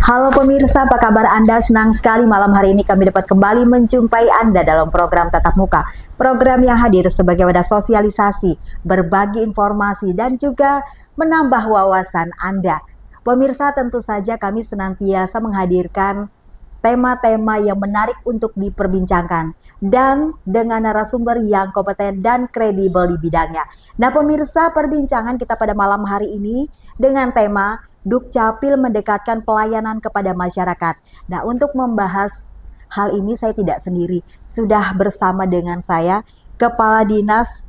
Halo pemirsa, apa kabar Anda? Senang sekali malam hari ini kami dapat kembali menjumpai Anda dalam program Tatap Muka. Program yang hadir sebagai wadah sosialisasi, berbagi informasi, dan juga menambah wawasan Anda. Pemirsa, tentu saja kami senantiasa menghadirkan tema-tema yang menarik untuk diperbincangkan dan dengan narasumber yang kompeten dan kredibel di bidangnya. Nah pemirsa, perbincangan kita pada malam hari ini dengan tema Dukcapil mendekatkan pelayanan kepada masyarakat. Nah, untuk membahas hal ini saya tidak sendiri. Sudah bersama dengan saya Kepala Dinas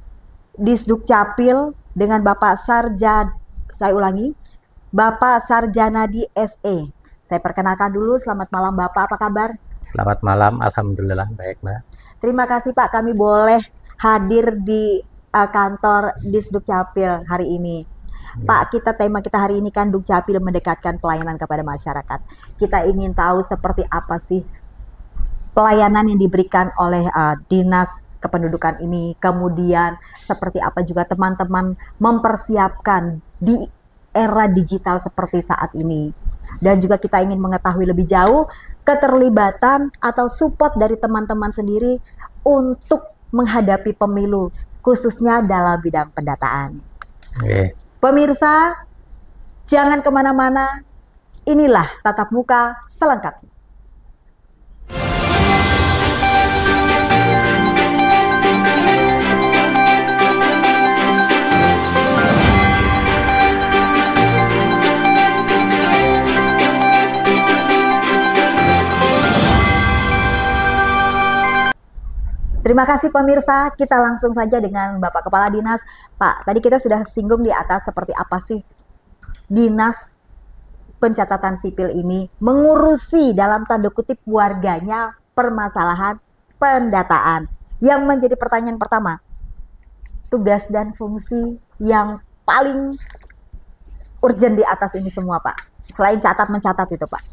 Disdukcapil dengan Bapak Bapak Sarjanadi SE. Saya perkenalkan dulu, selamat malam Bapak, apa kabar? Selamat malam, alhamdulillah baik Mbak. Terima kasih Pak, kami boleh hadir di kantor Disdukcapil hari ini. Pak, tema kita hari ini kan Dukcapil mendekatkan pelayanan kepada masyarakat. Kita ingin tahu seperti apa sih pelayanan yang diberikan oleh Dinas Kependudukan ini. Kemudian seperti apa juga teman-teman mempersiapkan di era digital seperti saat ini. Dan juga kita ingin mengetahui lebih jauh keterlibatan atau support dari teman-teman sendiri untuk menghadapi pemilu, khususnya dalam bidang pendataan. Pemirsa, jangan kemana-mana, inilah Tatap Muka selengkapnya. Terima kasih pemirsa, kita langsung saja dengan Bapak Kepala Dinas. Pak, tadi kita sudah singgung di atas seperti apa sih Dinas Pencatatan Sipil ini mengurusi dalam tanda kutip warganya permasalahan pendataan. Yang menjadi pertanyaan pertama, tugas dan fungsi yang paling urgent di atas ini semua Pak, selain catat-mencatat itu Pak.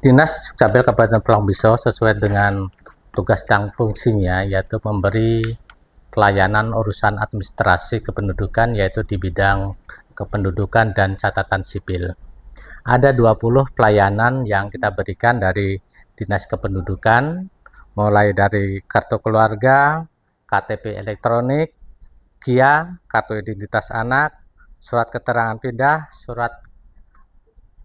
Dinas Dukcapil Kabupaten Pulang Pisau sesuai dengan tugas dan fungsinya, yaitu memberi pelayanan urusan administrasi kependudukan, yaitu di bidang kependudukan dan catatan sipil. Ada 20 pelayanan yang kita berikan dari Dinas Kependudukan, mulai dari kartu keluarga, KTP elektronik, KIA, kartu identitas anak, surat keterangan pindah, surat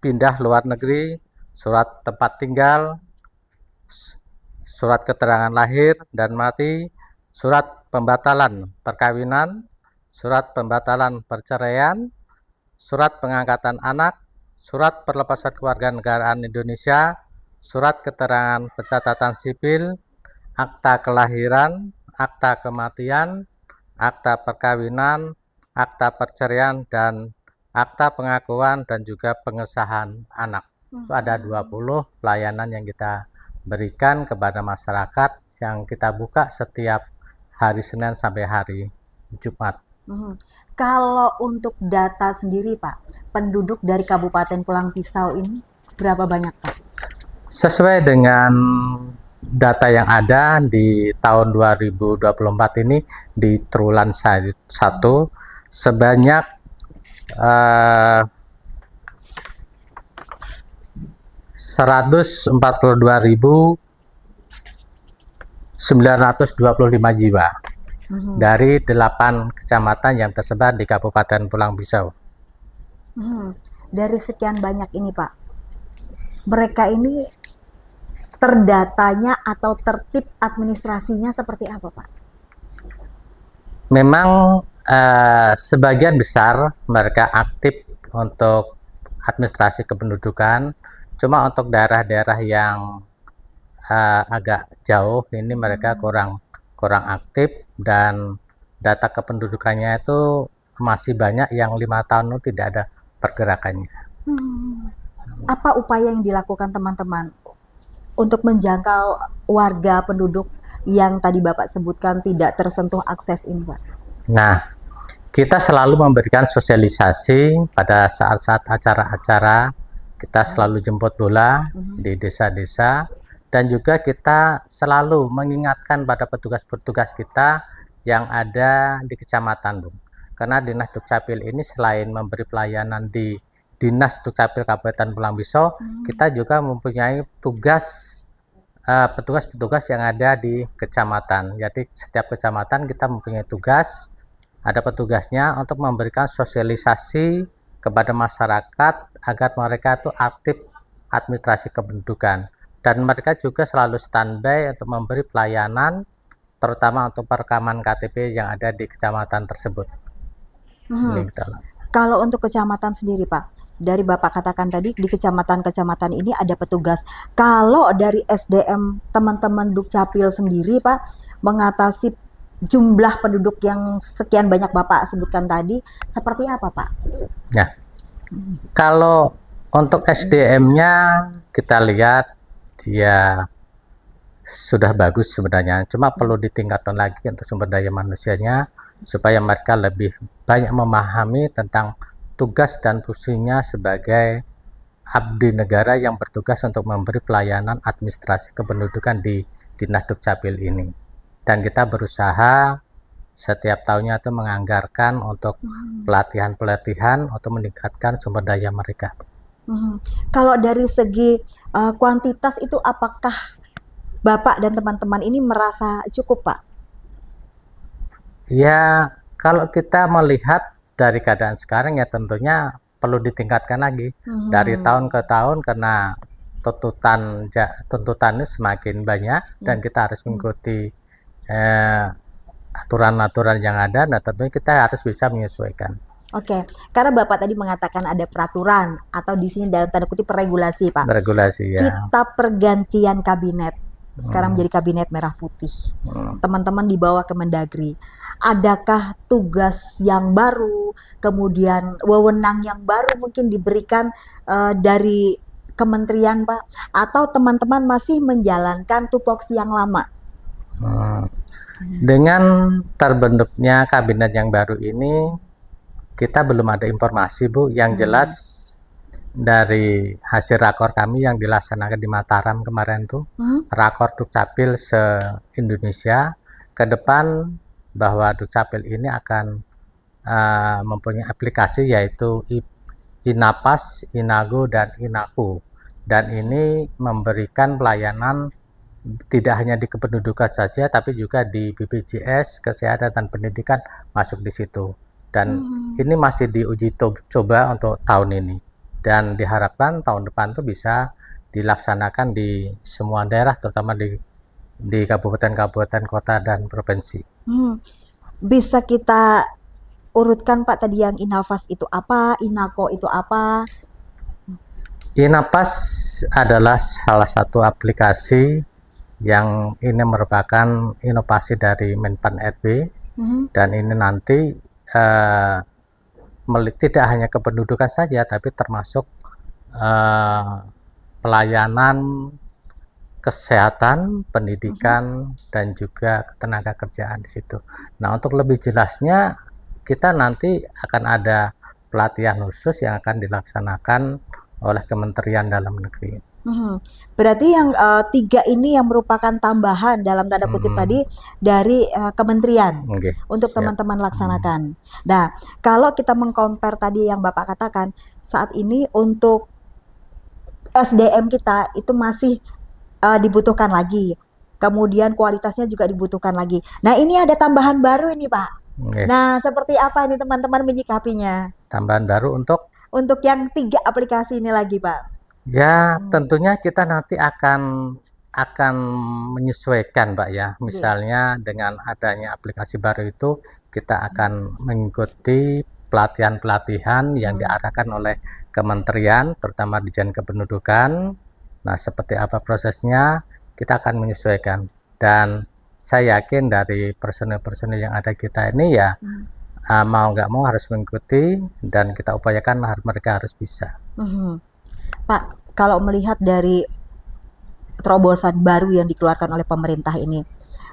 pindah luar negeri, surat tempat tinggal, surat keterangan lahir dan mati, surat pembatalan perkawinan, surat pembatalan perceraian, surat pengangkatan anak, surat perlepasan kewarganegaraan Indonesia, surat keterangan pencatatan sipil, akta kelahiran, akta kematian, akta perkawinan, akta perceraian, dan akta pengakuan dan juga pengesahan anak. Itu ada 20 pelayanan yang kita berikan kepada masyarakat yang kita buka setiap hari Senin sampai hari Jumat. Kalau untuk data sendiri Pak, penduduk dari Kabupaten Pulang Pisau ini berapa banyak Pak? Sesuai dengan data yang ada di tahun 2024 ini di triwulan 1 sebanyak 142.925 jiwa dari 8 kecamatan yang tersebar di Kabupaten Pulang Pisau. Dari sekian banyak ini Pak, mereka ini terdatanya atau tertib administrasinya seperti apa Pak? Memang sebagian besar mereka aktif untuk administrasi kependudukan. Cuma untuk daerah-daerah yang agak jauh ini mereka kurang aktif, dan data kependudukannya itu masih banyak yang 5 tahun itu tidak ada pergerakannya. Apa upaya yang dilakukan teman-teman untuk menjangkau warga penduduk yang tadi Bapak sebutkan tidak tersentuh akses ini Pak? Nah, kita selalu memberikan sosialisasi pada saat-saat acara-acara. Kita selalu jemput bola di desa-desa, dan juga kita selalu mengingatkan pada petugas-petugas kita yang ada di kecamatan, Bung. Karena Dinas Dukcapil ini selain memberi pelayanan di Dinas Dukcapil Kabupaten Pulang Pisau, kita juga mempunyai petugas-petugas yang ada di kecamatan. Jadi setiap kecamatan kita mempunyai tugas, ada petugasnya untuk memberikan sosialisasi kepada masyarakat agar mereka itu aktif administrasi kependudukan. Dan mereka juga selalu standby untuk memberi pelayanan, terutama untuk perekaman KTP yang ada di kecamatan tersebut. Kalau untuk kecamatan sendiri Pak, dari Bapak katakan tadi di kecamatan-kecamatan ini ada petugas. Kalau dari SDM teman-teman Dukcapil sendiri Pak, mengatasi jumlah penduduk yang sekian banyak Bapak sebutkan tadi, seperti apa Pak? Ya, kalau untuk SDM-nya kita lihat dia sudah bagus sebenarnya, cuma perlu ditingkatkan lagi untuk sumber daya manusianya supaya mereka lebih banyak memahami tentang tugas dan fungsinya sebagai abdi negara yang bertugas untuk memberi pelayanan administrasi kependudukan di Dinas Dukcapil ini. Dan kita berusaha setiap tahunnya itu menganggarkan untuk pelatihan-pelatihan untuk meningkatkan sumber daya mereka. Kalau dari segi kuantitas itu apakah Bapak dan teman-teman ini merasa cukup Pak? Ya, kalau kita melihat dari keadaan sekarang ya tentunya perlu ditingkatkan lagi dari tahun ke tahun karena tuntutannya semakin banyak dan kita harus mengikuti aturan-aturan yang ada. Nah tentunya kita harus bisa menyesuaikan. Oke, karena Bapak tadi mengatakan ada peraturan atau di sini dalam tanda kutip regulasi Pak. Regulasi ya. Kita pergantian kabinet. Sekarang menjadi kabinet merah putih. Teman-teman di bawah Kemendagri. Adakah tugas yang baru, kemudian wewenang yang baru mungkin diberikan dari kementerian Pak? Atau teman-teman masih menjalankan tupoksi yang lama? Dengan terbentuknya kabinet yang baru ini, kita belum ada informasi Bu. Yang jelas dari hasil rakor kami yang dilaksanakan di Mataram kemarin tuh, rakor Dukcapil se-Indonesia, ke depan bahwa Dukcapil ini akan mempunyai aplikasi yaitu Inapas, Inago, dan Inaku. Dan ini memberikan pelayanan tidak hanya di kependudukan saja, tapi juga di BPJS, kesehatan dan pendidikan masuk di situ. Dan ini masih diuji coba untuk tahun ini. Dan diharapkan tahun depan itu bisa dilaksanakan di semua daerah, terutama di kabupaten-kabupaten, kota, dan provinsi. Bisa kita urutkan Pak tadi yang Inafas itu apa, Inako itu apa? Inapas adalah salah satu aplikasi yang ini merupakan inovasi dari Menpan RB, dan ini nanti tidak hanya kependudukan saja, tapi termasuk pelayanan kesehatan, pendidikan, dan juga tenaga kerjaan di situ. Nah, untuk lebih jelasnya, kita nanti akan ada pelatihan khusus yang akan dilaksanakan oleh Kementerian Dalam Negeri. Berarti yang 3 ini yang merupakan tambahan dalam tanda kutip tadi dari kementerian untuk teman-teman laksanakan. Nah, kalau kita mengcompare tadi yang Bapak katakan, saat ini untuk SDM kita itu masih dibutuhkan lagi. Kemudian kualitasnya juga dibutuhkan lagi. Nah, ini ada tambahan baru ini Pak. Nah, seperti apa ini teman-teman menyikapinya? Tambahan baru untuk yang 3 aplikasi ini lagi Pak? Ya, tentunya kita nanti akan menyesuaikan, Mbak ya. Misalnya dengan adanya aplikasi baru itu, kita akan mengikuti pelatihan-pelatihan yang diarahkan oleh kementerian, terutama Dijen Kependudukan. Nah, seperti apa prosesnya, kita akan menyesuaikan. Dan saya yakin dari personil-personil yang ada kita ini ya, mau nggak mau harus mengikuti, dan kita upayakan mereka harus bisa. Pak, kalau melihat dari terobosan baru yang dikeluarkan oleh pemerintah ini,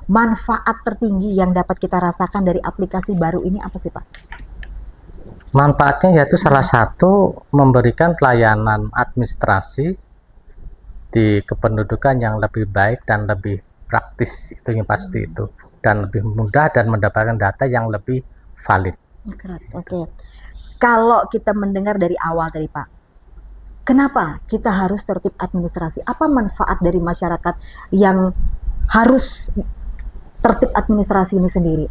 manfaat tertinggi yang dapat kita rasakan dari aplikasi baru ini apa sih Pak? Manfaatnya yaitu salah satu memberikan pelayanan administrasi di kependudukan yang lebih baik dan lebih praktis, itu yang pasti itu, dan lebih mudah dan mendapatkan data yang lebih valid. Oke. Kalau kita mendengar dari awal tadi Pak, Kenapa kita harus tertib administrasi? Apa manfaat dari masyarakat yang harus tertib administrasi ini sendiri?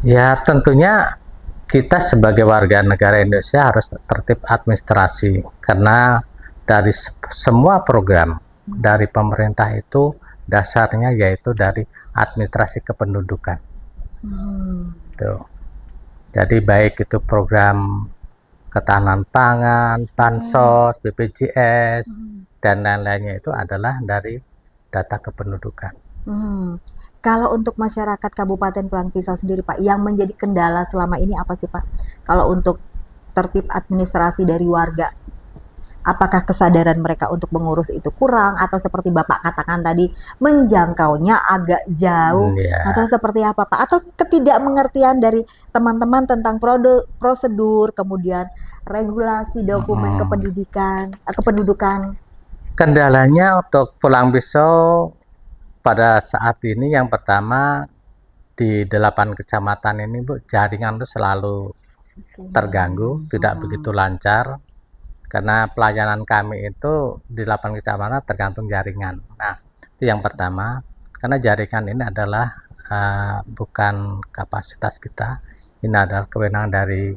Ya, tentunya kita sebagai warga negara Indonesia harus tertib administrasi, karena dari semua program dari pemerintah itu dasarnya yaitu dari administrasi kependudukan. Tuh. Jadi baik itu program ketahanan pangan, bansos, BPJS, dan lain-lainnya itu adalah dari data kependudukan. Kalau untuk masyarakat Kabupaten Pulang Pisau sendiri, Pak, yang menjadi kendala selama ini apa sih, Pak? Kalau untuk tertib administrasi dari warga, apakah kesadaran mereka untuk mengurus itu kurang, atau seperti Bapak katakan tadi, menjangkaunya agak jauh, atau seperti apa, Pak? Atau ketidakmengertian dari teman-teman tentang prosedur, kemudian regulasi dokumen kependudukan? Kendalanya untuk Pulang Pisau pada saat ini yang pertama di 8 kecamatan ini, Bu, jaringan itu selalu terganggu, tidak begitu lancar, karena pelayanan kami itu di 8 kecamatan tergantung jaringan. Nah, itu yang pertama, karena jaringan ini adalah bukan kapasitas kita, ini adalah kewenangan dari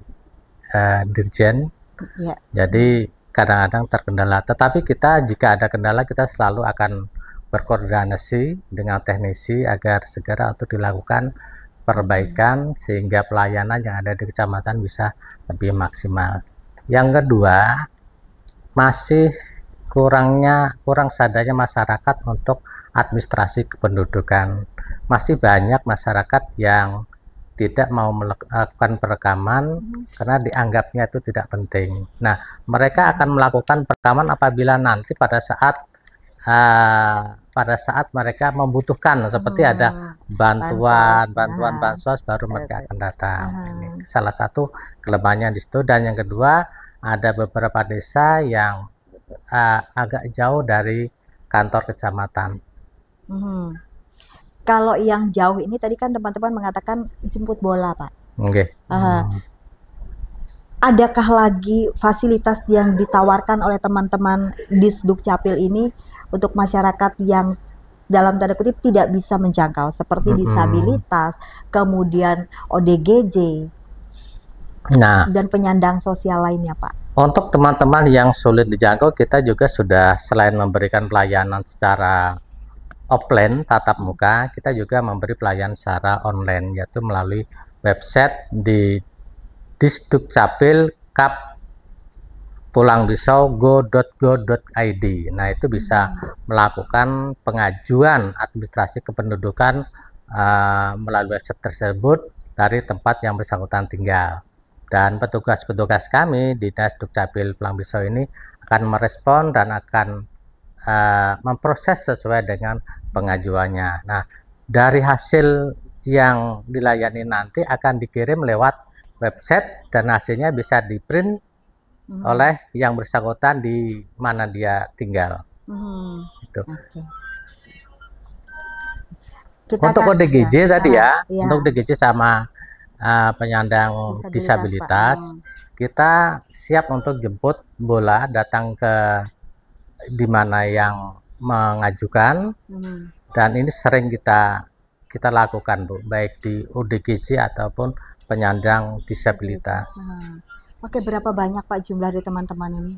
Dirjen. Jadi kadang-kadang terkendala, tetapi kita jika ada kendala kita selalu akan berkoordinasi dengan teknisi agar segera untuk dilakukan perbaikan sehingga pelayanan yang ada di kecamatan bisa lebih maksimal. Yang kedua, masih kurang sadarnya masyarakat untuk administrasi kependudukan. Masih banyak masyarakat yang tidak mau melakukan perekaman karena dianggapnya itu tidak penting. Nah, mereka akan melakukan perekaman apabila nanti pada saat mereka membutuhkan, seperti ada bantuan bansos, baru mereka akan datang. Ini salah satu kelemahannya di situ. Dan yang kedua, ada beberapa desa yang agak jauh dari kantor kecamatan. Kalau yang jauh ini tadi kan teman-teman mengatakan jemput bola, Pak. Adakah lagi fasilitas yang ditawarkan oleh teman-teman di Dukcapil ini untuk masyarakat yang dalam tanda kutip tidak bisa menjangkau, seperti disabilitas, kemudian ODGJ, dan penyandang sosial lainnya, Pak? Untuk teman-teman yang sulit dijangkau, kita juga sudah selain memberikan pelayanan secara offline tatap muka, kita juga memberi pelayanan secara online, yaitu melalui website di Disdukcapil Kap Pulang Pisau go.go.id. Nah, itu bisa melakukan pengajuan administrasi kependudukan melalui website tersebut dari tempat yang bersangkutan tinggal. Dan petugas-petugas kami di Dinas Dukcapil Pulang Pisau ini akan merespon dan akan memproses sesuai dengan pengajuannya. Nah, dari hasil yang dilayani nanti akan dikirim lewat website dan hasilnya bisa di-print oleh yang bersangkutan di mana dia tinggal. Untuk ODGJ tadi untuk ODGJ sama penyandang disabilitas, kita siap untuk jemput bola, datang ke di mana yang mengajukan, dan ini sering kita lakukan, Bu, baik di ODGJ ataupun penyandang disabilitas. Oke, berapa banyak, Pak, jumlah dari teman-teman ini?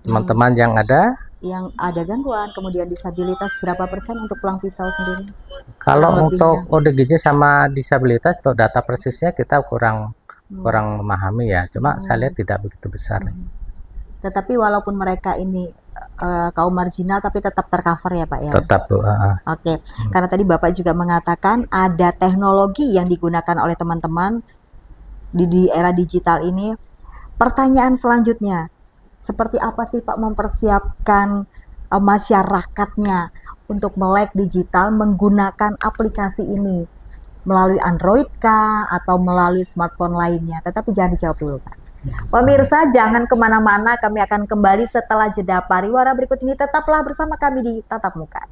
Teman-teman yang ada gangguan, kemudian disabilitas, berapa persen untuk Pulang Pisau sendiri? Kalau untuk ODGJ sama disabilitas, untuk data persisnya kita kurang memahami ya, cuma saya lihat tidak begitu besar. Tetapi walaupun mereka ini kaum marginal, tapi tetap tercover ya, Pak, ya? Tetap, Bu. Oke, karena tadi Bapak juga mengatakan ada teknologi yang digunakan oleh teman-teman di era digital ini. Pertanyaan selanjutnya, seperti apa sih, Pak, mempersiapkan masyarakatnya untuk melek digital menggunakan aplikasi ini melalui Android kah atau melalui smartphone lainnya? Tetapi jangan dijawab dulu, Pak. Pemirsa, jangan kemana-mana, kami akan kembali setelah jeda pariwara berikut ini. Tetaplah bersama kami di Tatap Muka.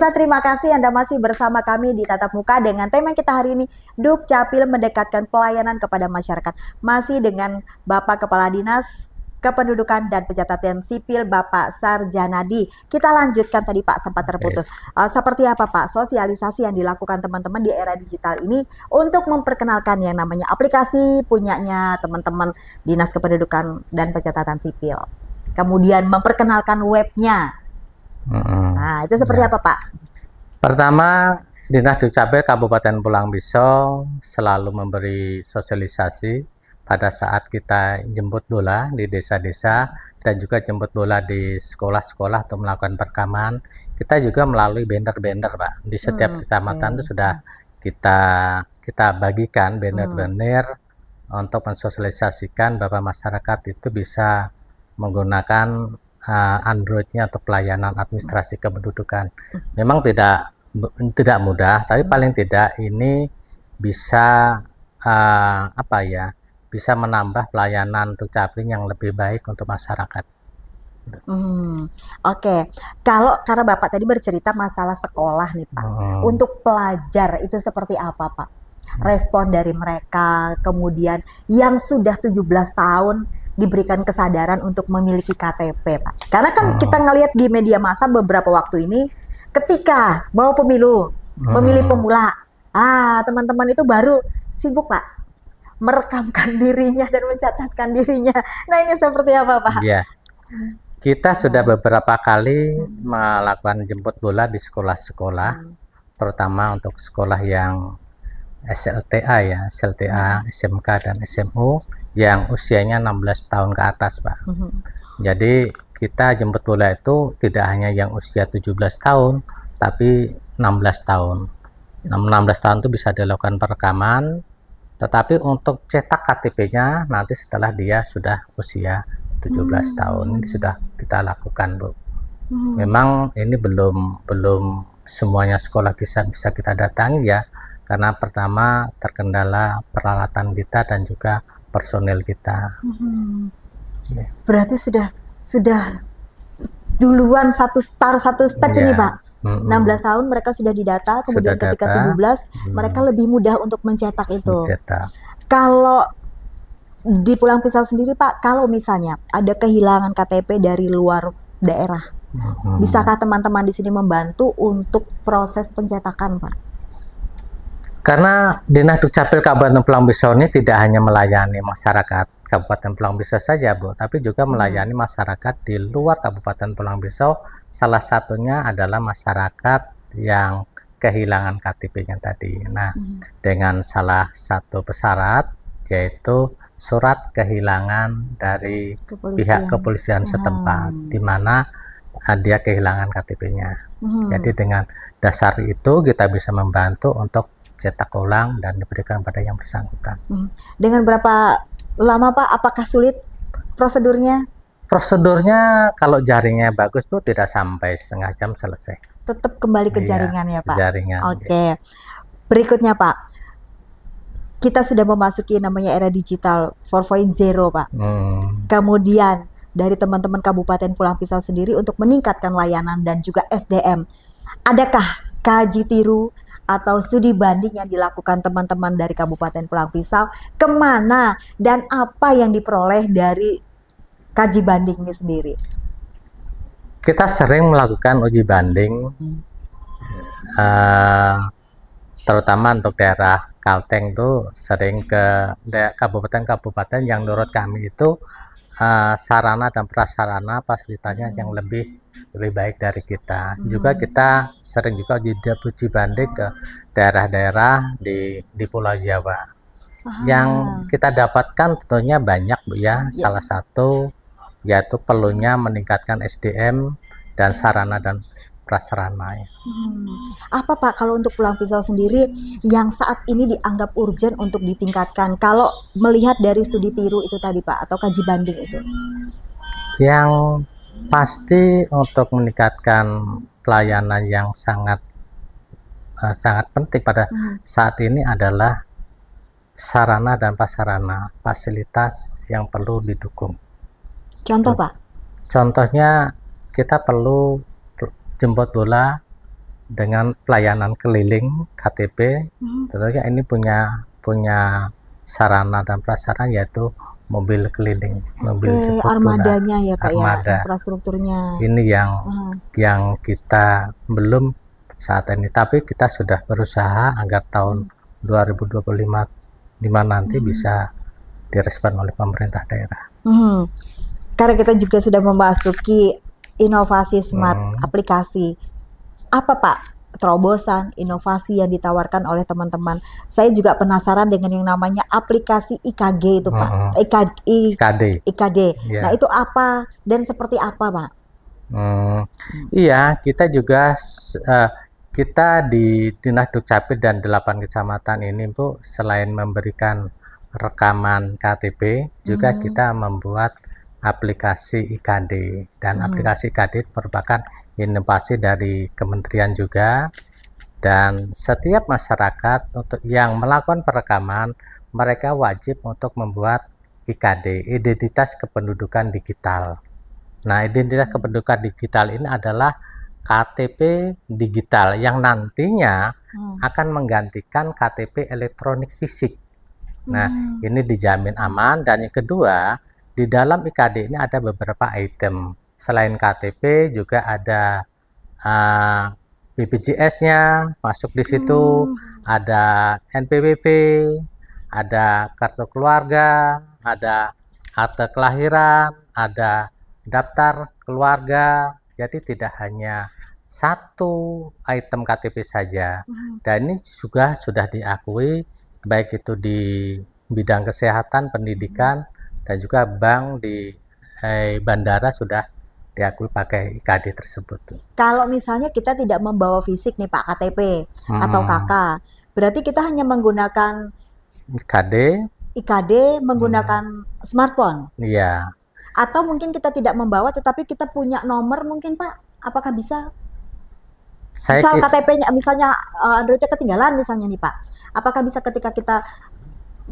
Pemirsa, terima kasih Anda masih bersama kami di Tatap Muka dengan tema kita hari ini, Dukcapil mendekatkan pelayanan kepada masyarakat. Masih dengan Bapak Kepala Dinas Kependudukan dan Pencatatan Sipil Bapak Sarjanadi. Kita lanjutkan tadi Pak, sempat terputus. Seperti apa Pak sosialisasi yang dilakukan teman-teman di era digital ini untuk memperkenalkan yang namanya aplikasi punyanya teman-teman Dinas Kependudukan dan Pencatatan Sipil. Kemudian memperkenalkan webnya. Nah, itu seperti apa Pak? Pertama, Dinas Dukcapil Kabupaten Pulang Pisau selalu memberi sosialisasi pada saat kita jemput bola di desa-desa dan juga jemput bola di sekolah-sekolah untuk melakukan perekaman. Kita juga melalui banner-banner Pak. Di setiap kecamatan itu sudah kita bagikan banner-banner untuk mensosialisasikan bahwa masyarakat itu bisa menggunakan Android-nya untuk pelayanan administrasi kependudukan. Memang tidak mudah, tapi paling tidak ini bisa bisa menambah pelayanan Dukcapil yang lebih baik untuk masyarakat. Oke. Karena Bapak tadi bercerita masalah sekolah nih Pak, untuk pelajar itu seperti apa Pak? Respon dari mereka, kemudian yang sudah 17 tahun diberikan kesadaran untuk memiliki KTP Pak. Karena kan kita ngelihat di media massa beberapa waktu ini, ketika mau pemilu, pemilih pemula, teman-teman itu baru sibuk Pak merekamkan dirinya dan mencatatkan dirinya. Nah, ini seperti apa Pak? Ya, kita sudah beberapa kali melakukan jemput bola di sekolah-sekolah, terutama untuk sekolah yang SLTA SMK dan SMU yang usianya 16 tahun ke atas Pak. Jadi kita jemput bola itu tidak hanya yang usia 17 tahun, tapi 16 tahun. 16 tahun itu bisa dilakukan perekaman, tetapi untuk cetak KTP-nya nanti setelah dia sudah usia 17 tahun. Ini sudah kita lakukan Bu. Memang ini belum semuanya sekolah bisa kita datangi ya, karena pertama terkendala peralatan kita dan juga personil kita. Berarti sudah duluan satu step ini Pak. 16 tahun mereka sudah didata, kemudian ketika 17 mereka lebih mudah untuk mencetak itu. Kalau di Pulang Pisau sendiri Pak, kalau misalnya ada kehilangan KTP dari luar daerah, bisakah teman-teman di sini membantu untuk proses pencetakan Pak? Karena Dinas Dukcapil Kabupaten Pulang Pisau ini tidak hanya melayani masyarakat Kabupaten Pulang Pisau saja Bu, tapi juga melayani masyarakat di luar Kabupaten Pulang Pisau. Salah satunya adalah masyarakat yang kehilangan KTP-nya tadi. Nah, dengan salah satu persyarat yaitu surat kehilangan dari pihak kepolisian setempat, di mana dia kehilangan KTP-nya. Jadi dengan dasar itu kita bisa membantu untuk cetak ulang dan diberikan pada yang bersangkutan. Dengan berapa lama Pak? Apakah sulit prosedurnya? Prosedurnya kalau jaringnya bagus tuh tidak sampai setengah jam selesai. Tetap kembali ke jaringan ya Pak? Jaringan. Oke. Berikutnya Pak, kita sudah memasuki namanya era digital 4.0 Pak. Kemudian dari teman-teman Kabupaten Pulang Pisau sendiri untuk meningkatkan layanan dan juga SDM, adakah kaji tiru atau studi banding yang dilakukan teman-teman dari Kabupaten Pulang Pisau, kemana dan apa yang diperoleh dari kaji banding ini sendiri? Kita sering melakukan uji banding, terutama untuk daerah Kalteng tuh sering ke kabupaten-kabupaten yang menurut kami itu sarana dan prasarana fasilitasnya yang lebih baik dari kita. Juga kita sering juga uji banding ke daerah-daerah di Pulau Jawa. Yang kita dapatkan tentunya banyak Bu ya. Salah satu yaitu perlunya meningkatkan SDM dan sarana dan prasarana. Apa Pak kalau untuk Pulang Pisau sendiri yang saat ini dianggap urgent untuk ditingkatkan kalau melihat dari studi tiru itu tadi Pak atau kaji banding itu? Yang pasti untuk meningkatkan pelayanan yang sangat penting pada saat ini adalah sarana dan prasarana, fasilitas yang perlu didukung. Contoh Pak? Contohnya kita perlu jemput bola dengan pelayanan keliling KTP. Tentunya ini punya sarana dan prasarana yaitu mobil keliling, mobil jemput bola. Armadanya ya Pak Armada. ya, infrastrukturnya. Ini yang kita belum saat ini, tapi kita sudah berusaha agar tahun 2025 nanti bisa direspon oleh pemerintah daerah. Karena kita juga sudah memasuki inovasi smart aplikasi. Apa Pak terobosan inovasi yang ditawarkan oleh teman-teman? Saya juga penasaran dengan yang namanya aplikasi IKG itu Pak. IKD. Yeah. Nah itu apa dan seperti apa Pak? Iya, kita juga kita di Dinas Dukcapil dan 8 kecamatan ini Bu, selain memberikan rekaman KTP, juga kita membuat aplikasi IKD. Dan aplikasi IKD merupakan inovasi dari kementerian juga. Dan setiap masyarakat untuk yang melakukan perekaman, mereka wajib untuk membuat IKD, identitas kependudukan digital. Nah, identitas kependudukan digital ini adalah KTP digital yang nantinya akan menggantikan KTP elektronik fisik. Nah, ini dijamin aman. Dan yang kedua, di dalam IKD ini ada beberapa item. Selain KTP juga ada BPJS-nya masuk di situ, ada NPWP, ada kartu keluarga, ada akte kelahiran, ada daftar keluarga. Jadi tidak hanya satu item KTP saja. Dan ini juga sudah diakui baik itu di bidang kesehatan, pendidikan, dan juga bank di bandara sudah diakui pakai IKD tersebut. Kalau misalnya kita tidak membawa fisik nih Pak, KTP atau KK, berarti kita hanya menggunakan IKD menggunakan smartphone. Iya. Atau mungkin kita tidak membawa tetapi kita punya nomor mungkin Pak, apakah bisa? Misal KTP-nya, misalnya Android-nya ketinggalan misalnya nih Pak, apakah bisa ketika kita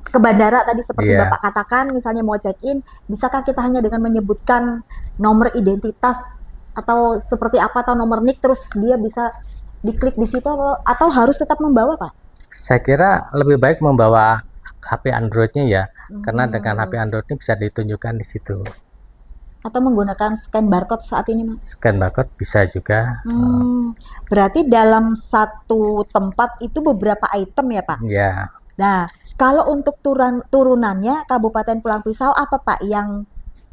ke bandara tadi seperti Bapak katakan, misalnya mau check-in, bisakah kita hanya dengan menyebutkan nomor identitas atau seperti apa atau nomor NIK terus dia bisa diklik di situ atau harus tetap membawa Pak? Saya kira lebih baik membawa HP Android-nya ya, karena dengan HP Android ini bisa ditunjukkan di situ. Atau menggunakan scan barcode saat ini Mas? Scan barcode bisa juga. Berarti dalam satu tempat itu beberapa item ya Pak? Iya. Nah, kalau untuk turunannya Kabupaten Pulang Pisau apa Pak yang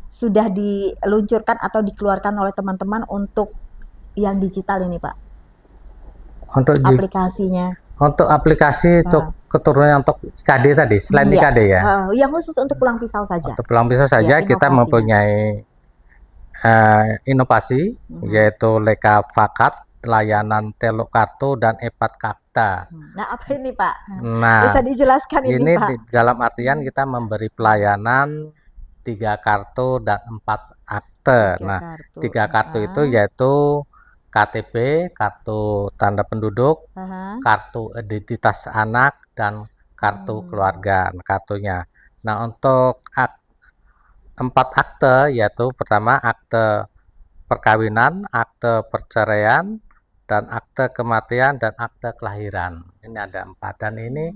sudah diluncurkan atau dikeluarkan oleh teman-teman untuk yang digital ini Pak? Untuk aplikasinya? Untuk aplikasi untuk keturunan untuk IKD tadi, selain IKD ya? Yang khusus untuk Pulang Pisau saja? Untuk Pulang Pisau saja kita mempunyai inovasi, yaitu Leka Fakat, layanan Teluk Kartu, dan Epat Kakta. Nah, apa ini Pak? Nah, bisa dijelaskan ini Pak? Ini dalam artian kita memberi pelayanan 3 kartu dan 4 akte. Nah, 3 kartu itu yaitu KTP, kartu tanda penduduk, kartu identitas anak, dan kartu keluarga kartunya. Nah, untuk 4 akte yaitu pertama akte perkawinan, akte perceraian, dan akte kematian, dan akte kelahiran. Ini ada 4, dan ini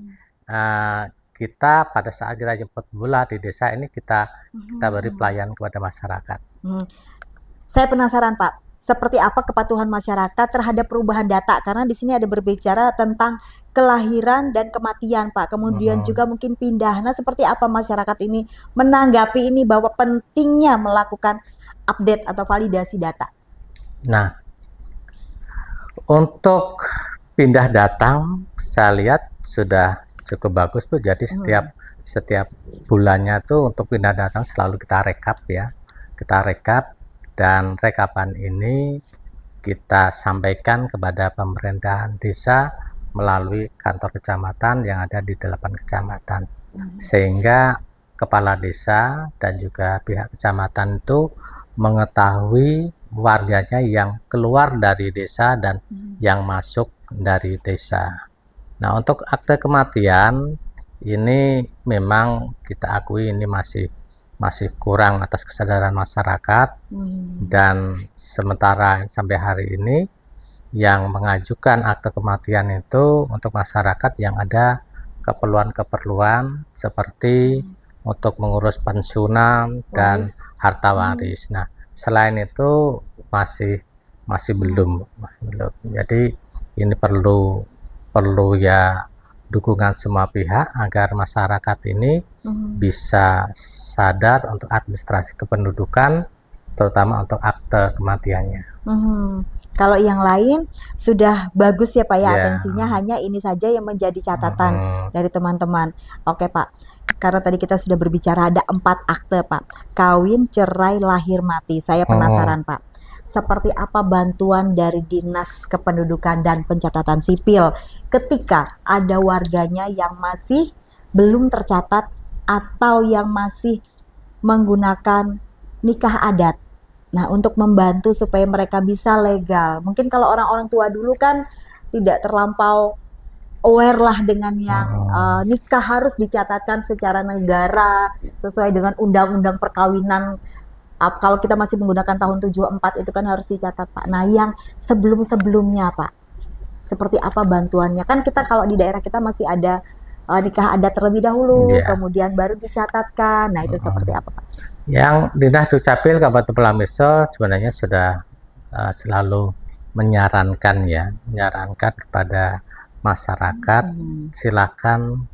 kita pada saat kita jemput bola di desa ini kita beri pelayanan kepada masyarakat. Saya penasaran Pak, seperti apa kepatuhan masyarakat terhadap perubahan data, karena di sini ada berbicara tentang kelahiran dan kematian Pak, kemudian juga mungkin pindah. Nah, seperti apa masyarakat ini menanggapi ini bahwa pentingnya melakukan update atau validasi data? Nah, untuk pindah data saya lihat sudah cukup bagus Bu. Jadi setiap bulannya tuh untuk pindah data selalu kita rekap ya. Kita rekap, dan rekapan ini kita sampaikan kepada pemerintahan desa melalui kantor kecamatan yang ada di 8 kecamatan. Sehingga kepala desa dan juga pihak kecamatan itu mengetahui warganya yang keluar dari desa dan yang masuk dari desa. Nah, untuk akte kematian ini memang kita akui ini masih kurang atas kesadaran masyarakat, dan sementara sampai hari ini yang mengajukan akte kematian itu untuk masyarakat yang ada keperluan-keperluan seperti untuk mengurus pensiunan dan harta waris. Nah, selain itu masih belum. Jadi ini perlu ya dukungan semua pihak agar masyarakat ini bisa sadar untuk administrasi kependudukan, terutama untuk akte kematiannya. Kalau yang lain sudah bagus ya Pak ya, atensinya, hanya ini saja yang menjadi catatan dari teman-teman. Oke Pak, karena tadi kita sudah berbicara ada 4 akte Pak, kawin, cerai, lahir, mati. Saya penasaran Pak, seperti apa bantuan dari Dinas Kependudukan dan Pencatatan Sipil ketika ada warganya yang masih belum tercatat atau yang masih menggunakan nikah adat. Nah, untuk membantu supaya mereka bisa legal. Mungkin kalau orang-orang tua dulu kan tidak terlampau aware lah dengan yang nikah harus dicatatkan secara negara sesuai dengan undang-undang perkawinan. Kalau kita masih menggunakan tahun 74 itu kan harus dicatat Pak. Nah, yang sebelum-sebelumnya Pak, seperti apa bantuannya? Kan kita kalau di daerah kita masih ada nikah adat terlebih dahulu, kemudian baru dicatatkan. Nah, itu seperti apa Pak? Yang Dinas Dukcapil Kabupaten Pelamiso sebenarnya sudah selalu menyarankan kepada masyarakat, silakan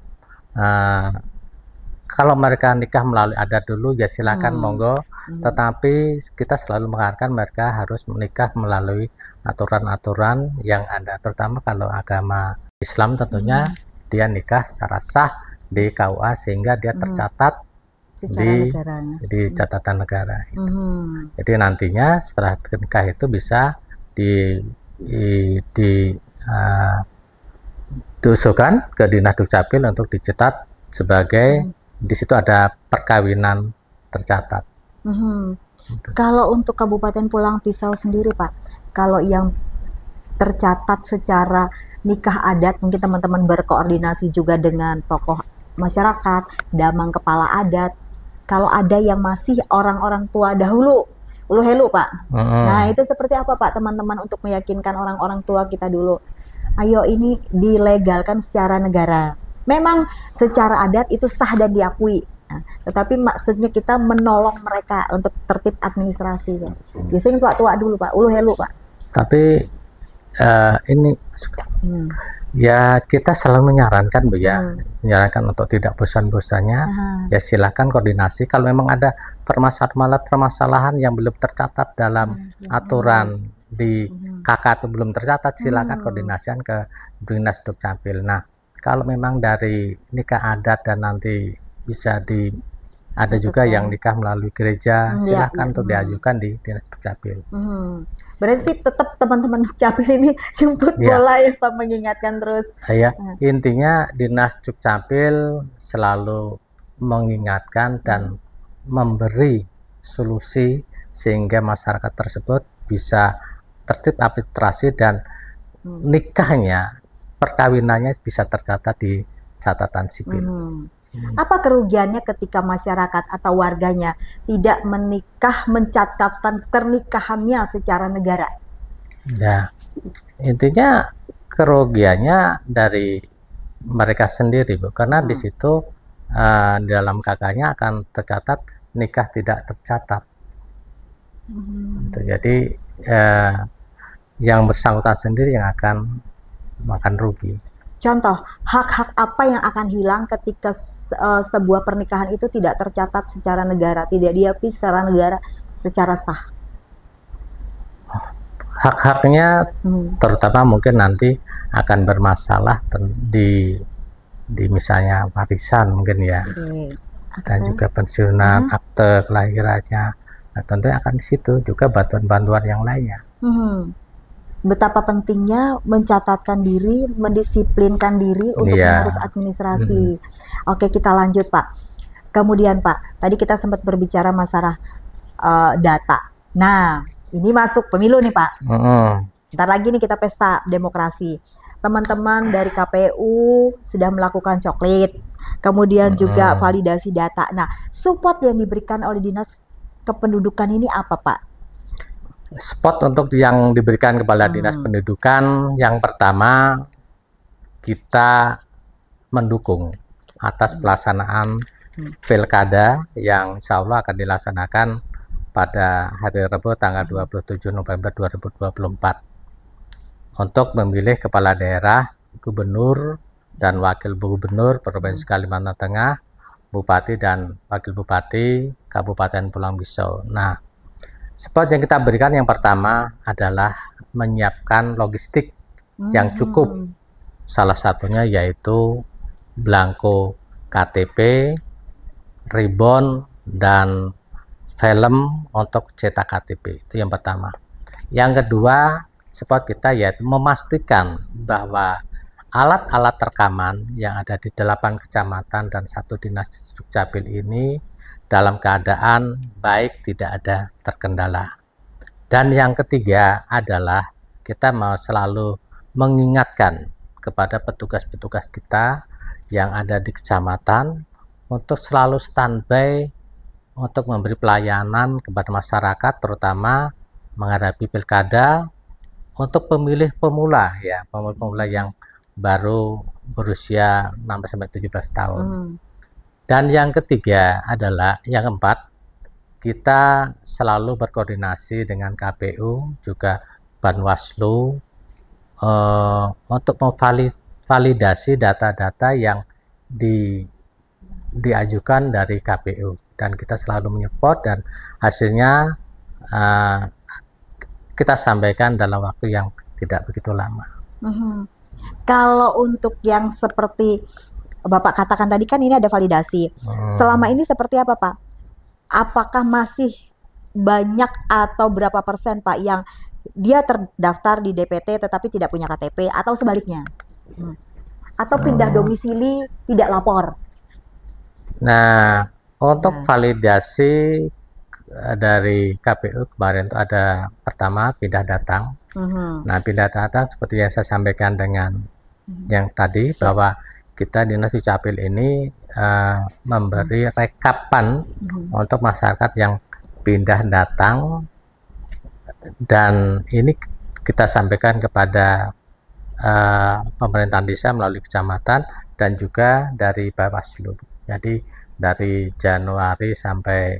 kalau mereka nikah melalui adat dulu ya silakan monggo, tetapi kita selalu mengarahkan mereka harus menikah melalui aturan-aturan yang ada, terutama kalau agama Islam tentunya dia nikah secara sah di KUA sehingga dia tercatat di catatan negara. Jadi nantinya setelah nikah itu bisa diusulkan ke Dinas Dukcapil untuk dicatat sebagai di situ ada perkawinan tercatat. Kalau untuk Kabupaten Pulang Pisau sendiri Pak, kalau yang tercatat secara nikah adat, mungkin teman-teman berkoordinasi juga dengan tokoh masyarakat, damang kepala adat. Kalau ada yang masih orang-orang tua dahulu, ulu helu Pak. Nah, itu seperti apa Pak teman-teman untuk meyakinkan orang-orang tua kita dulu? Ayo ini dilegalkan secara negara. Memang secara adat itu sah dan diakui. Nah, tetapi maksudnya kita menolong mereka untuk tertib administrasi. Ya. Biasanya tua-tua dulu Pak, ulu helu Pak. Tapi ini ya kita selalu menyarankan Bu ya, menyarankan untuk tidak bosan-bosannya ya silakan koordinasi kalau memang ada permasalahan yang belum tercatat dalam aturan di KK itu belum tercatat, silakan koordinasikan ke Dinas Dukcapil. Nah, kalau memang dari nikah adat dan nanti bisa ada juga yang nikah melalui gereja, silakan untuk diajukan di Dinas Dukcapil. Berarti tetap teman-teman Dukcapil ini jemput bola ya Pak, mengingatkan terus. Intinya Dinas Dukcapil selalu mengingatkan dan memberi solusi sehingga masyarakat tersebut bisa tertib administrasi dan nikahnya, perkawinannya bisa tercatat di catatan sipil. Apa kerugiannya ketika masyarakat atau warganya tidak menikah mencatatkan pernikahannya secara negara? Ya, intinya kerugiannya dari mereka sendiri Bu, karena di situ di dalam KK-nya akan tercatat nikah tidak tercatat. Jadi yang bersangkutan sendiri yang akan makan rugi. Contoh, hak-hak apa yang akan hilang ketika sebuah pernikahan itu tidak tercatat secara negara, tidak diakui secara negara secara sah? Hak-haknya terutama mungkin nanti akan bermasalah di misalnya warisan mungkin ya, dan juga pensiunan, akte kelahirannya. Nah, tentunya akan di situ juga bantuan-bantuan yang lainnya. Betapa pentingnya mencatatkan diri, mendisiplinkan diri untuk mengurus administrasi. Oke, kita lanjut Pak. Kemudian Pak, tadi kita sempat berbicara masalah data. Nah, ini masuk pemilu nih Pak. Ntar lagi nih kita pesta demokrasi. Teman-teman dari KPU sudah melakukan coklit, kemudian juga validasi data. Nah, support yang diberikan oleh Dinas Kependudukan ini apa Pak? Spot untuk yang diberikan Kepala Dinas Pendidikan, yang pertama kita mendukung atas pelaksanaan pilkada yang insya Allah akan dilaksanakan pada hari Rabu tanggal 27 November 2024 untuk memilih kepala daerah, gubernur, dan wakil gubernur Provinsi Kalimantan Tengah, bupati dan wakil bupati Kabupaten Pulang Pisau. Nah, spot yang kita berikan yang pertama adalah menyiapkan logistik yang cukup. Salah satunya yaitu belangko KTP, ribbon, dan film untuk cetak KTP. Itu yang pertama. Yang kedua, spot kita yaitu memastikan bahwa alat-alat rekaman yang ada di 8 kecamatan dan 1 dinas Dukcapil ini dalam keadaan baik, tidak ada terkendala. Dan yang ketiga adalah kita mau selalu mengingatkan kepada petugas-petugas kita yang ada di kecamatan untuk selalu standby untuk memberi pelayanan kepada masyarakat, terutama menghadapi pilkada untuk pemilih pemula ya, pemula yang baru berusia 16-17 tahun. Dan yang ketiga adalah, yang keempat, kita selalu berkoordinasi dengan KPU juga Banwaslu untuk memvalidasi data-data yang diajukan dari KPU, dan kita selalu menyupport dan hasilnya kita sampaikan dalam waktu yang tidak begitu lama. Kalau untuk yang seperti Bapak katakan tadi kan ini ada validasi. Selama ini seperti apa Pak? Apakah masih banyak atau berapa persen Pak yang dia terdaftar di DPT tetapi tidak punya KTP, atau sebaliknya? Atau pindah domisili tidak lapor? Nah, untuk validasi dari KPU kemarin itu ada pertama pindah datang. Nah, pindah datang seperti yang saya sampaikan dengan yang tadi, bahwa kita Dinas Dukcapil ini memberi rekapan untuk masyarakat yang pindah datang, dan ini kita sampaikan kepada pemerintahan desa melalui kecamatan dan juga dari Bawaslu. Jadi dari Januari sampai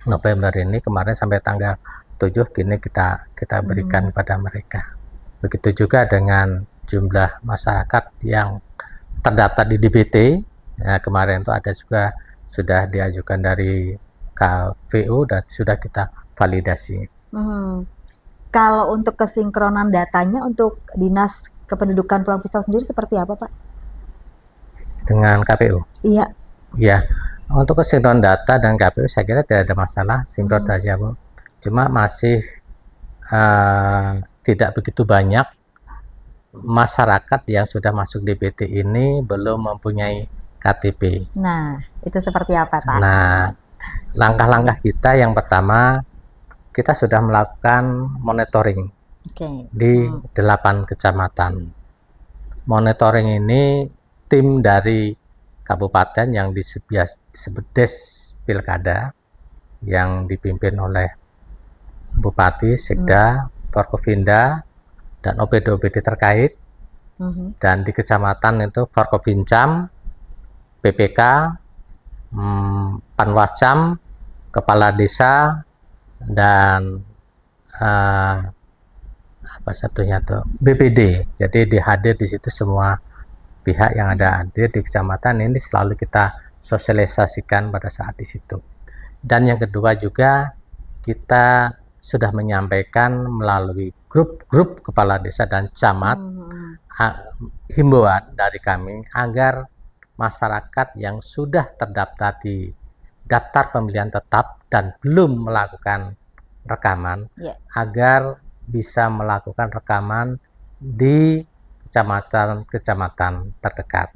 November ini, kemarin sampai tanggal 7 kini kita berikan kepada mereka. Begitu juga dengan jumlah masyarakat yang terdaftar di DPT. Nah, kemarin itu ada juga sudah diajukan dari KPU dan sudah kita validasi. Kalau untuk kesinkronan datanya untuk Dinas Kependudukan Pulang Pisau sendiri seperti apa Pak? Dengan KPU? Iya. Ya, untuk kesinkronan data dan KPU saya kira tidak ada masalah, sinkron saja Bu. Cuma masih tidak begitu banyak masyarakat yang sudah masuk DPT ini belum mempunyai KTP. Nah, itu seperti apa Pak? Nah, langkah-langkah kita yang pertama, kita sudah melakukan monitoring di 8 kecamatan. Monitoring ini tim dari kabupaten yang disebut Des Pilkada yang dipimpin oleh Bupati, Sekda, Forkopimda, dan OPD-OPD terkait, dan di kecamatan itu Forkopincam, PPK, Panwascam, Kepala Desa, dan apa satunya tuh BPD. Jadi dihadir di situ semua pihak yang ada hadir di kecamatan ini, selalu kita sosialisasikan pada saat di situ. Dan yang kedua juga kita sudah menyampaikan melalui grup-grup kepala desa dan camat himbauan dari kami agar masyarakat yang sudah terdaftar di daftar pemilihan tetap dan belum melakukan rekaman agar bisa melakukan rekaman di kecamatan terdekat.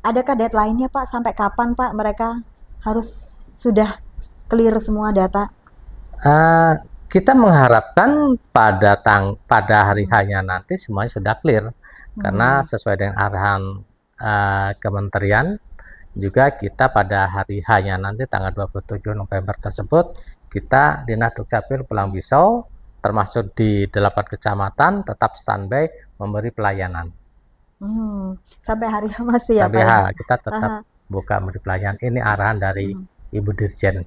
Adakah deadline-nya Pak? Sampai kapan Pak mereka harus sudah clear semua data? Kita mengharapkan pada hari hanya nanti semuanya sudah clear, karena sesuai dengan arahan kementerian juga kita pada hari hanya nanti tanggal 27 November tersebut kita Dinas Dukcapil Pulang Pisau termasuk di 8 kecamatan tetap standby memberi pelayanan. Sampai hari masih ya Sampai Pak? kita tetap buka memberi pelayanan. Ini arahan dari Ibu Dirjen.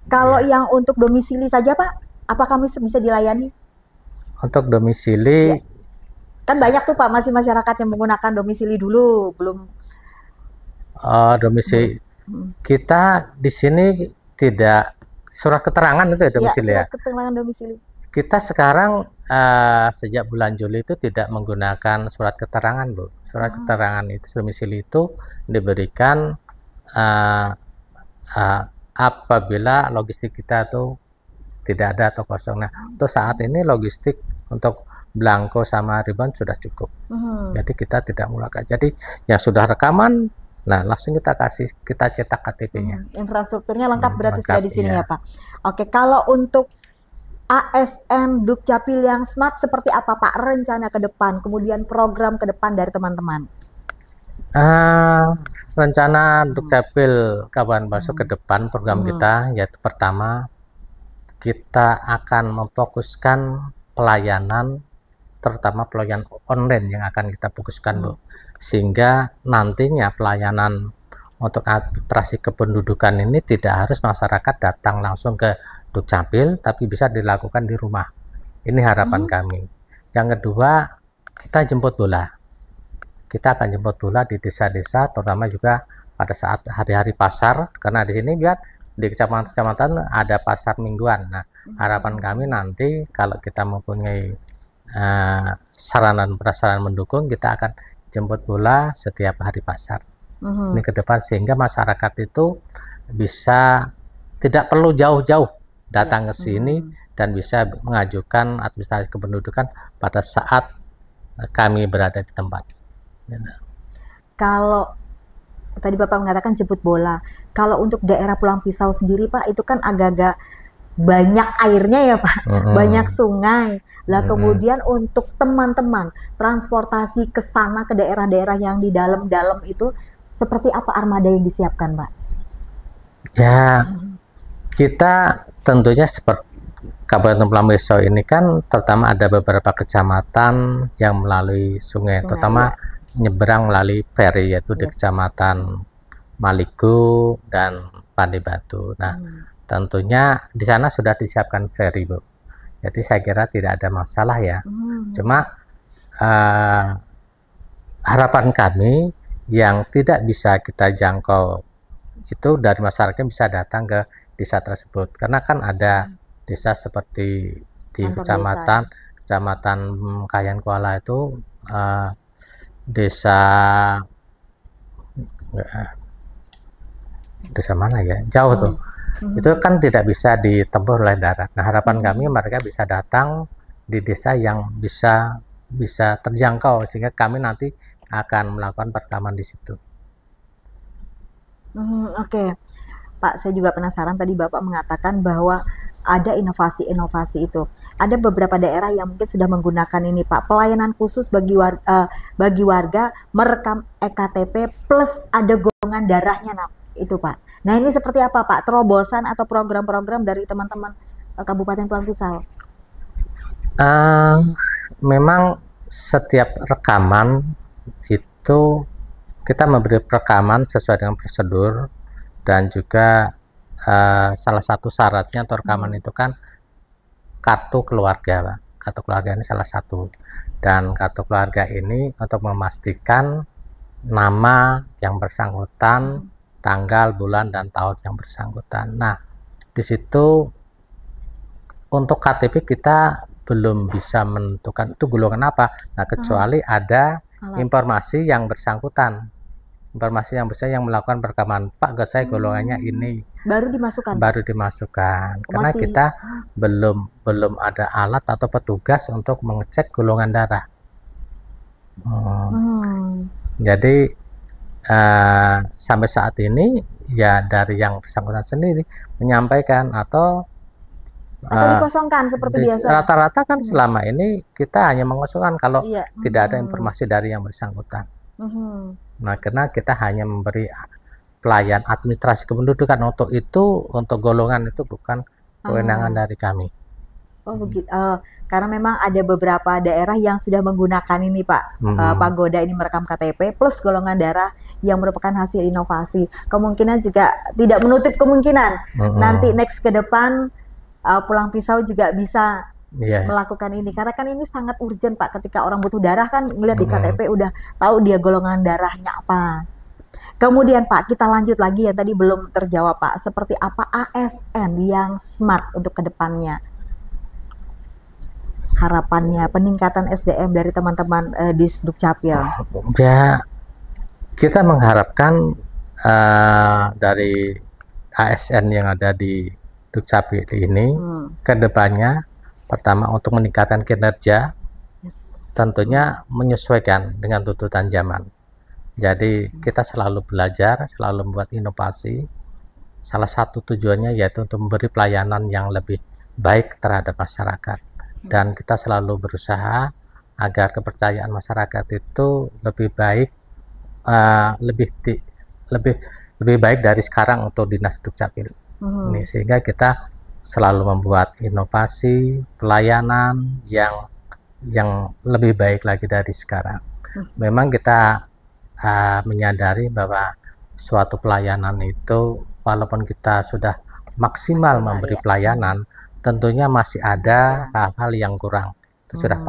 Kalau yang untuk domisili saja Pak, apakah bisa dilayani? Untuk domisili, kan banyak tuh Pak masih masyarakat yang menggunakan domisili dulu, belum. Domisili kita di sini tidak surat keterangan itu ya domisili ya. Surat keterangan domisili. Kita sekarang sejak bulan Juli itu tidak menggunakan surat keterangan, Bu. Surat keterangan itu domisili itu diberikan apabila logistik kita tuh tidak ada atau kosong. Nah, untuk saat ini logistik untuk Blanko sama Ribon sudah cukup. Jadi kita tidak mulakan. Jadi yang sudah rekaman, nah langsung kita cetak KTP-nya. Infrastrukturnya lengkap berarti sudah di sini ya Pak. Oke, kalau untuk ASN Dukcapil yang smart seperti apa Pak rencana ke depan, kemudian program ke depan dari teman-teman? Rencana Dukcapil Kabupaten Bangso ke depan program kita yaitu pertama kita akan memfokuskan pelayanan, terutama pelayanan online yang akan kita fokuskan Bu, sehingga nantinya pelayanan untuk administrasi kependudukan ini tidak harus masyarakat datang langsung ke Dukcapil, tapi bisa dilakukan di rumah. Ini harapan kami. Yang kedua, kita jemput bola. Kita akan jemput bola di desa-desa, terutama juga pada saat hari-hari pasar, karena di sini biar di kecamatan ada pasar mingguan. Nah, harapan kami nanti kalau kita mempunyai sarana dan prasarana mendukung, kita akan jemput bola setiap hari pasar. Ini ke depan sehingga masyarakat itu bisa tidak perlu jauh-jauh datang ke sini dan bisa mengajukan administrasi kependudukan pada saat kami berada di tempat. Kalau tadi Bapak mengatakan jemput bola, kalau untuk daerah Pulang Pisau sendiri Pak, itu kan agak-agak banyak airnya ya Pak, banyak sungai. Lah kemudian untuk teman-teman transportasi ke sana ke daerah-daerah yang di dalam-dalam itu seperti apa armada yang disiapkan Pak? Ya, kita tentunya seperti Kabupaten Pulang Pisau ini kan terutama ada beberapa kecamatan yang melalui sungai terutama nyeberang melalui ferry yaitu di Kecamatan Maliku dan Pandai Batu. Nah, tentunya di sana sudah disiapkan ferry Bu. Jadi saya kira tidak ada masalah ya. Cuma harapan kami yang tidak bisa kita jangkau itu dari masyarakat bisa datang ke desa tersebut. Karena kan ada desa seperti di Kecamatan Kayan Kuala itu desa mana ya, jauh tuh. Itu kan tidak bisa ditempuh oleh darat. Nah, harapan kami mereka bisa datang di desa yang bisa terjangkau sehingga kami nanti akan melakukan perekaman di situ. Oke. Pak, saya juga penasaran tadi Bapak mengatakan bahwa ada inovasi-inovasi itu. Ada beberapa daerah yang mungkin sudah menggunakan ini Pak, pelayanan khusus bagi warga merekam EKTP plus ada golongan darahnya itu Pak. Nah ini seperti apa Pak, terobosan atau program-program dari teman-teman Kabupaten Pulang Pisau? Memang setiap rekaman itu kita memberi rekaman sesuai dengan prosedur dan juga salah satu syaratnya atau rekaman itu kan kartu keluarga Pak. Kartu keluarga ini salah satu, dan kartu keluarga ini untuk memastikan nama yang bersangkutan, tanggal, bulan, dan tahun yang bersangkutan. Nah, di situ untuk KTP kita belum bisa menentukan itu golongan apa. Nah, kecuali ada informasi yang bersangkutan. Informasi yang besar yang melakukan perekaman, Pak, saya golongannya ini. Baru dimasukkan. Karena kita belum ada alat atau petugas untuk mengecek golongan darah. Jadi sampai saat ini ya dari yang bersangkutan sendiri menyampaikan atau dikosongkan seperti biasa. Rata-rata kan selama ini kita hanya mengosongkan kalau tidak ada informasi dari yang bersangkutan. Nah, karena kita hanya memberi pelayan administrasi kependudukan untuk golongan itu bukan kewenangan dari kami. Oh begitu. Karena memang ada beberapa daerah yang sudah menggunakan ini Pak, Pagoda ini merekam KTP plus golongan darah yang merupakan hasil inovasi. Kemungkinan juga tidak menutup kemungkinan nanti next ke depan Pulang Pisau juga bisa melakukan ini. Karena kan ini sangat urgent Pak, ketika orang butuh darah kan ngeliat di KTP udah tahu dia golongan darahnya apa. Kemudian Pak, kita lanjut lagi yang tadi belum terjawab Pak. Seperti apa ASN yang smart untuk kedepannya? Harapannya peningkatan SDM dari teman-teman di Dukcapil. Ya, kita mengharapkan dari ASN yang ada di Dukcapil ini kedepannya, pertama untuk meningkatkan kinerja, tentunya menyesuaikan dengan tuntutan zaman. Jadi kita selalu belajar, selalu membuat inovasi. Salah satu tujuannya yaitu untuk memberi pelayanan yang lebih baik terhadap masyarakat. Dan kita selalu berusaha agar kepercayaan masyarakat itu lebih baik, lebih baik dari sekarang untuk Dinas Dukcapil. Ini sehingga kita selalu membuat inovasi pelayanan yang lebih baik lagi dari sekarang. Memang kita menyadari bahwa suatu pelayanan itu walaupun kita sudah maksimal memberi pelayanan, tentunya masih ada hal-hal yang kurang. Itu sudah